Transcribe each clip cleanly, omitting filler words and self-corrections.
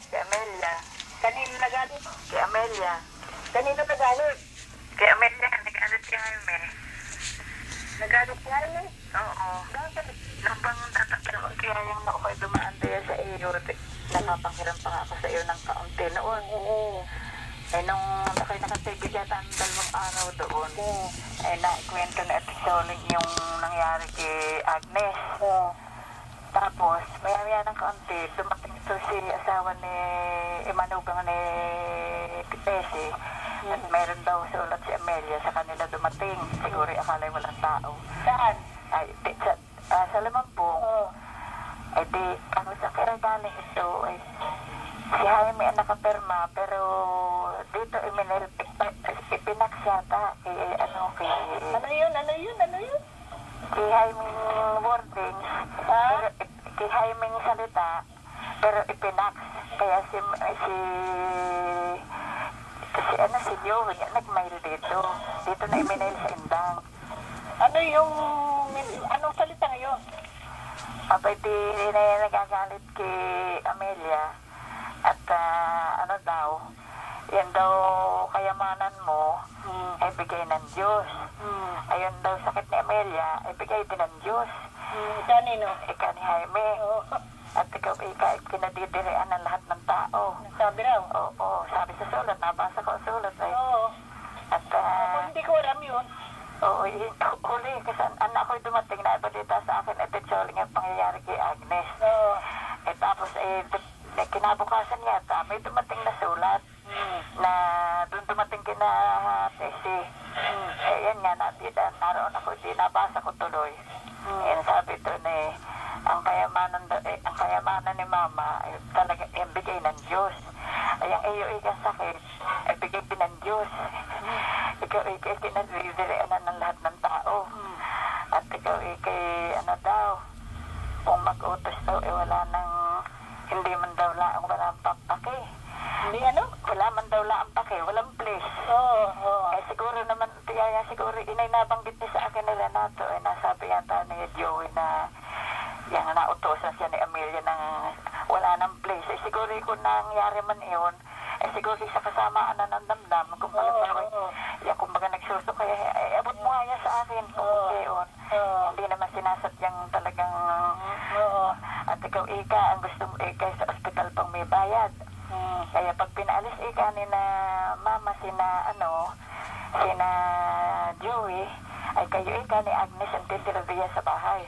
Kay Amelia. Kanino nagalit? Kay Amelia. Kanino nagalit? Kay Amelia, nag-alit si Jaime. Nagalit si Jaime? Oo. Bakit? Nung bang tatakilawag kaya yung na ako'y dumaan tayo sa iyo, nakapanghiram pa nga ako sa iyo ng kaunti noon. Oo. Eh nung ako'y nakatigil yata ng 2 araw doon, Oo. naikwento na Ate Soling yung nangyari kay Agnes. Oo. Tapos, maya-maya ng kaunti, dumating ito si asawa ni Imanugang ni Pesi. At meron daw sulat si Amelia sa kanila dumating. Siguro akala walang tao. Saan? Ay, sa Limampung. Oo. Eh di, ano sa kira galing ito, eh, si Jaime ang nakapirma, pero dito ipinaksyata kay, Ano yun? Ano yun? Ano yun? kay Jaime wording, pero kay Jaime salita, pero ipinax, kaya si Joey, nag-mail dito na i-mail sa Indang. Ano yung... Anong salita ngayon? Abay di na nagagalit kay Amelia at ano daw, yan daw kayamanan mo ay bigay ng Diyos. Ayun daw sakit ni Amelia ay bigay din ng Diyos. Kanino? Ika ni Jaime. Oo. At ikaw kinadidirian ng lahat ng tao. Sabi raw? Oo, sabi sa sulat, nabasa ko ang sulat ay. Oo. At Hindi ko alam yun. oo, huli kasi anak ko'y dumating na ibalita sa akin at Soling ang pangyayari kay Agnes. Oo. Eh tapos kinabukasan yata, may dumating na sulat na doon dumating kina Tessie. Eh yan nga, naroon ako, di nabasa ko tuloy. Yan sabi doon ang kayamanan ni Mama ay talaga bigay ng Diyos. Ay ang iyo ikang sakit ay bigay din ng Diyos. Ikaw ikay kinadidirianan ng lahat ng tao. At ikaw ikay daw, kung mag-utos daw wala nang hindi man daw laang walang pake. Hindi ano? Wala man daw laang pake, walang place. Oo. Oo. Eh siguro naman, tiyaya siguro inay nabanggit niya sa akin nila nato, nasabi yata ni Joey na yung nautosan siya ni Amelia ng wala nang place. Eh siguro kung nangyari man iyon, siguro sa kasamaan na ng damdam, kung kumbaga nagsuso kaya, abot mo nga yan sa akin kung iyon. Hindi naman sinasadyang talagang, at ikaw ika, ang gusto mo ika sa ospital pang may bayad. Kaya pag pinaalis ika ni na Mama, sina Joey, ay kayo ika ni Agnes ang titirabiya sa bahay.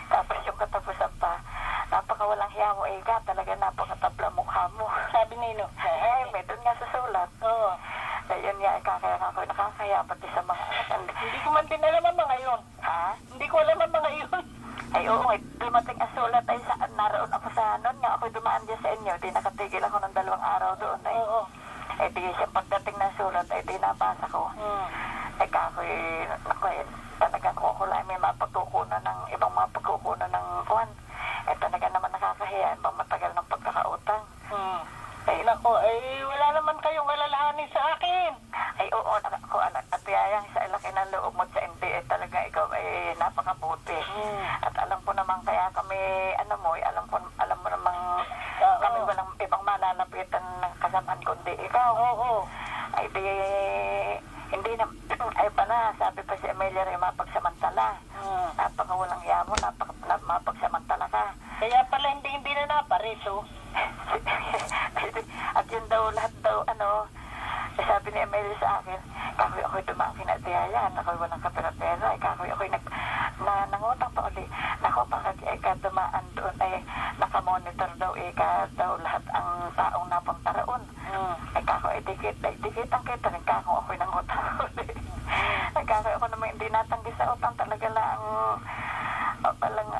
Tapos yung katapusan pa, napakawalang hiya mo ika, talaga napakatabla mukha mo. Sabi nino? May doon nga sa sulat. Oo. Ayun nga, kaya ako nakakaya pati sa mga anak. Hindi ko man din alam ang mga yun. Ha? Hindi ko alam ang mga yun. Ay oo, dumating ang sulat ay saan naroon ako sa noon nga ako'y dumaan dyan sa inyo, di nakatigil ako ng 2 araw doon ay. Oo. Eh di siyang pagdating ng sulat ay di nabasa ko. Ay ako'y talagang kukulay may mapagkukunan ng ibang mapagkukunan ng kuwan. Eh talaga naman nakakahiya, ibang matagal ng pagkakautang. Ay Nako, wala naman kayong alalahanin sa akin. ay oo, ako anak at yayang sa ilaki ng loob mo sa hindi talaga ikaw ay napakabuti. At alam ko naman kaya kami alam mo namang kami walang ibang malalapitan ng kasamahan kundi ikaw. Oo. Ay di hindi na ay pala sabi pa si Amelia rin mapagsamantala. Napakawalang yamo, mapagsamantala ka. Kaya pala hindi na naparito. At yun daw lahat daw sabi ni Amelia sa akin, ako'y dumaki na tiyayan, ako'y walang kapera-pera, ako'y nangutang pa uli. Nako, bakit dumaan doon ay nakamonitor daw lahat ang taong napunta roon. Ako'y dikit ang kita rin ako'y nangutang uli. Ako naman hindi natanggi sa utang talaga lang.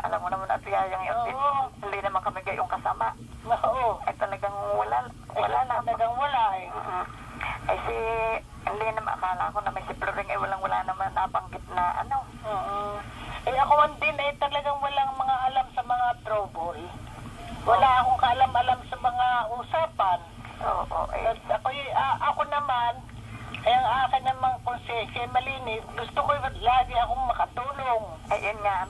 Alam mo naman at tiyayang yun, hindi naman kami gayong kasama. Oo. Ay talagang wala lang. Talagang wala Ay hindi naman akala ko na may si Floring wala naman nabanggit na ako man din talagang walang mga alam sa mga trouble. Wala akong kaalam-alam sa mga usapan. Oo. Ako naman, ang akin namang konsensya malinis, gusto ko lagi akong makatulong. Ayun nga,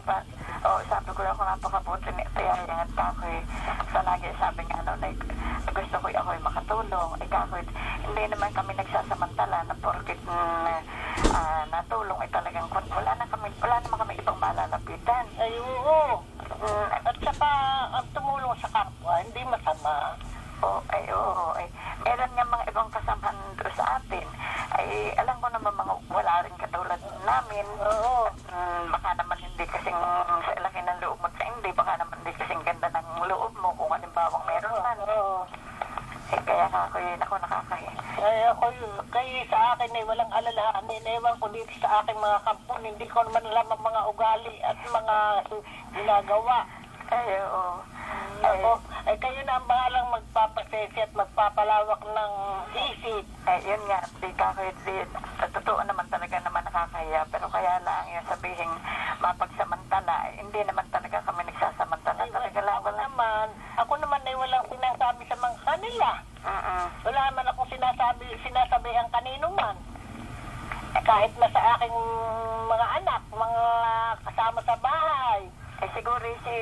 sabi ko ako napakabuti ni Tiyayang at ako'y sa lagi sabi nga tulong. Kahit hindi naman kami nagsasamantala na porkit natulong ay talagang wala naman kami ibang malalapitan. Ay, oo. At saka, ang tumulong sa kapwa, hindi masama. Oo. Meron nga mga ibang kasamahan doon sa atin. Ay, alam ko naman mga wala rin katulad namin. Oo. Baka naman hindi kasing sa laki ng loob mo sa hindi. Baka naman hindi kasing ganda ng loob mo kung halimbawa meron man. Oo. Kaya ako nakakahiya. Kayo sa akin ay walang alalahanin. Ewan ko dito sa aking mga kampon. Hindi ko naman alam ang mga ugali at mga ginagawa. Oo. Kayo na ang bahalang magpapasesi at magpapalawak ng isip. Yun nga, totoo naman talaga naman nakakahiya. Pero kaya lang yung sabihin mapagsamantala, hindi naman talaga kami nagsasamantala. Ako naman ay walang sinasabi sa mga kanila. Wala naman akong sinasabi ang kanino man. Kahit na sa aking mga anak, mga kasama sa bahay. Siguro si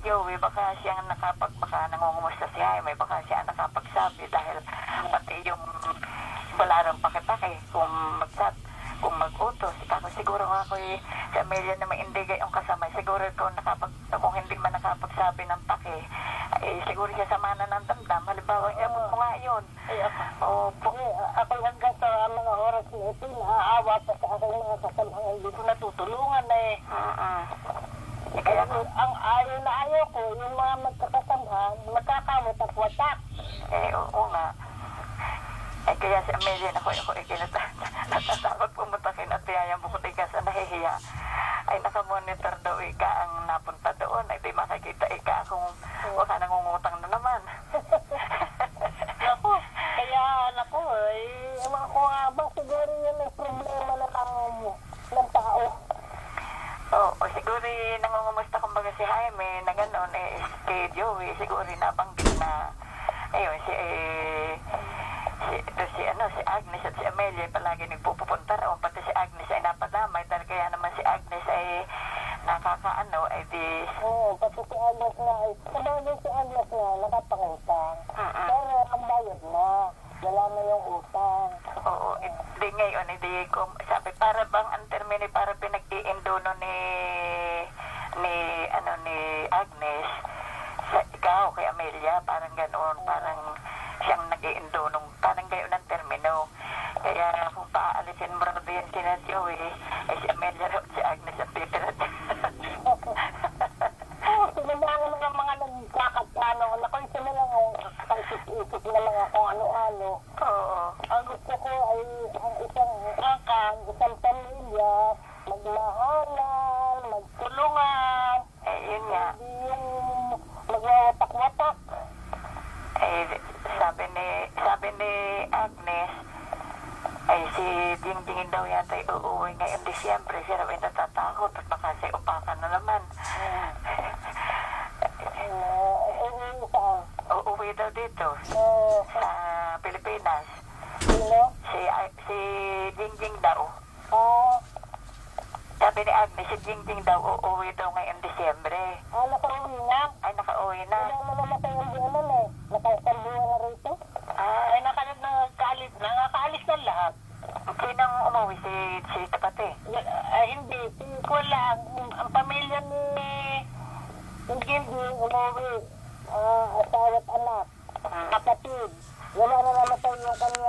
Joey, baka siya baka nangungumusta si Jaime, baka siya nakapagsabi dahil pati yung wala rin pakipake kung mag-utos. Siguro ako si Amelia na may indigay yung kasama, siguro kung hindi man nakapagsabi ng pake, siguro siya samana ng damdam. Halimbawa, iabot mo nga yun. Ako hanggang sa mga oras na ito, naaawa pa sa aking mga kasamahan, hindi ko natutulungan Kaya ang ayaw ko, yung mga magkakasamahan, magkakamot-watak. Oo nga. Kaya si Amelia, ako natatakot pumunta kinatiyayang bukutigas ang nahihiya. Ay nakamonitor daw ang napunta doon. Ay di makikita kung baka nangungutang na naman. Ewan ko nga ba, siguro yun ang problema ng tao. Siguro nangungumusta kumbaga si Jaime na gano'n, kay Joey, siguro nabanggit na, ayun, si Agnes at si Amelia palagi nagpupunta raw, pati si Agnes ay napadamay, dahil kaya naman si Agnes ay nakakaano, ay di... Pati si Agnes na, sabagay si Agnes na, nakapangutang. Pero ang bayad na, wala na yung utang. Di ngayon, sabi, para bang ang termini, para pinag-iindono ni Agnes sa ikaw kay Amelia, parang ganoon, parang siyang nag-iindonong, parang gayon ang termino. Kaya kung paalisin mo rin din si Joey, si Amelia rin, si Agnes ang titira. Sinamangan mga nagkakaplano. Sila lang ang isip na mga kung ano-ano. Ang gusto ko ay ang isang angkan, isang pamilya, magmahalan, magtulungan. Yun nga. Hindi yung magwawatak-watak. Sabi ni Agnes, si Jingjingin daw yata uuwi ngayong Disyembre. Siya raw ay natatakot at baka siya upakan na naman. Uuwi daw dito sa Pilipinas. Sino? Si Jingjing daw. Sabi ni Agnes, si Jingjing daw uuwi daw ngayong Disyembre. Nakauwi na? Ay, nakauwi na. Wala mo namatay yung buwan nakakambuhan na rito? Nakakaalis na lahat. Sinang umuwi? Si Tapate? Hindi. Ko lang. Ang pamilya ni Jingjing umuwi. Asawa at anak. Kapatid. Wala na namatay yung kanyang